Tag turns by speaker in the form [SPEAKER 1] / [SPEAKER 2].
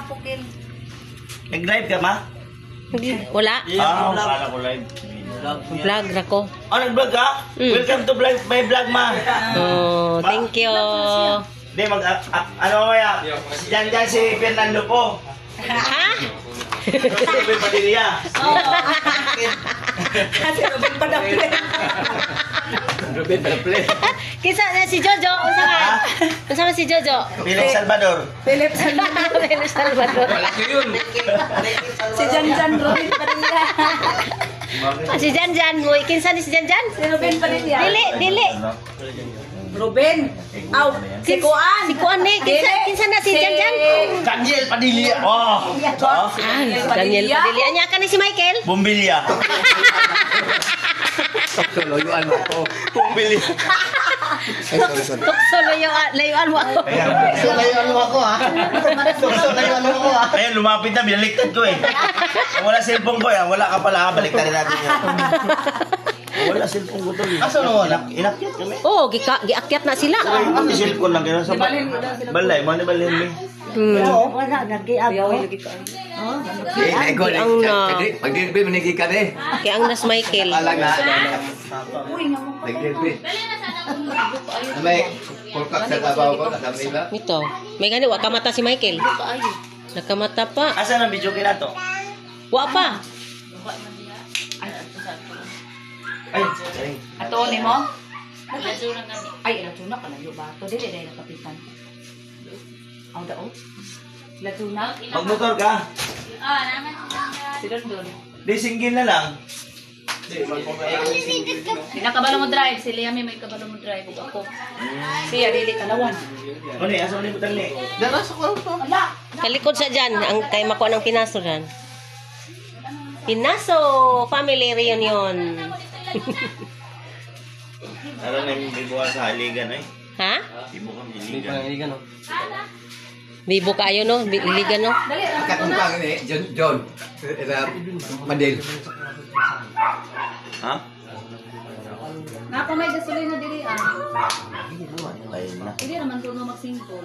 [SPEAKER 1] pukil.
[SPEAKER 2] Nag-live ka, ma?
[SPEAKER 3] Wala.
[SPEAKER 2] Kala ko live.
[SPEAKER 3] Vlog na ko.
[SPEAKER 2] Oh, nag-vlog ka? Welcome to my vlog, ma.
[SPEAKER 3] Oh, thank you.
[SPEAKER 2] Hindi, ano mamaya? Diyan si Fernando po.
[SPEAKER 3] Ha?
[SPEAKER 2] Si Ruben Padilla.
[SPEAKER 1] Kasi Ruben pa na play.
[SPEAKER 2] Ruben Padilla.
[SPEAKER 3] Kisa na si Jojo. Kasama si Jojo.
[SPEAKER 2] Felix Salvador.
[SPEAKER 1] Philip Salvador.
[SPEAKER 3] Philip Salvador.
[SPEAKER 1] Si Janjan Ruben Padilla.
[SPEAKER 3] Si Janjan. Uy, kinsa ni si Janjan?
[SPEAKER 1] Si Ruben Padilla.
[SPEAKER 3] Dili.
[SPEAKER 1] Ruben. Aw, si Kuan.
[SPEAKER 3] Si Kuan ni. Kinsa na si Janjan?
[SPEAKER 2] Daniel Padilla. Oh.
[SPEAKER 3] Daniel Padilla. Anya ka ni si Michael?
[SPEAKER 2] Bumbilya.
[SPEAKER 4] Loyoan mo ako.
[SPEAKER 2] Bumbilya.
[SPEAKER 3] Tukso layuan mo ako.
[SPEAKER 4] Loyoan mo ako, ha? Loyoan mo ako, ha?
[SPEAKER 2] Ayan, lumapit na. Binaliktad ko eh. Kung wala cellphone ko, wala ka pala. Baliktad natin yan. Wala cellphone ko to.
[SPEAKER 4] Asa na wala?
[SPEAKER 2] Inakyat kami.
[SPEAKER 3] Oh, giakyat na sila.
[SPEAKER 2] Ang cellphone lang gano'n sa balay. Mga balay mo.
[SPEAKER 1] Wala, nag-iabaw.
[SPEAKER 3] Ang na.
[SPEAKER 4] Pag-dirbi, manigig ka eh.
[SPEAKER 3] Kaya ang nas Michael.
[SPEAKER 4] Alang na. Nag-dirbi. May pulkak sa tabaw ko, nakamila.
[SPEAKER 3] Ito. May gani, wakamata si Michael. Nakamata pa.
[SPEAKER 2] Asan ang video kinato?
[SPEAKER 3] Wa pa.
[SPEAKER 2] Ay, sorry.
[SPEAKER 1] Ato ni mo? Ay, ilatuna ka lang yung bato. Dili dahil nakapitan. Aw dao? Ilatuna?
[SPEAKER 2] Magmotor ka.
[SPEAKER 1] Si Don Don.
[SPEAKER 2] Di singgil na lang.
[SPEAKER 1] Nakabalo mo drive. Si Liam may kabalo mo drive. Ug ako. Siya, dili kalawan.
[SPEAKER 2] Ano eh, asa mo ni butang ni?
[SPEAKER 4] Dara sa kwarto.
[SPEAKER 1] Ala!
[SPEAKER 3] Kalikod sa dyan. Ang kay makuha ng Pinaso dyan. Pinaso Family Reunion.
[SPEAKER 2] Alam na yung bibuha sa haligan eh.
[SPEAKER 3] Ha?
[SPEAKER 2] Bibo kang haligan.
[SPEAKER 3] Bibo kayo no? Liga no?
[SPEAKER 4] Katungkang ni John. Madel.
[SPEAKER 2] Ha?
[SPEAKER 1] Napa may gasolina dili ah.
[SPEAKER 2] Ayun na.
[SPEAKER 1] Hindi naman kuno mag-simple.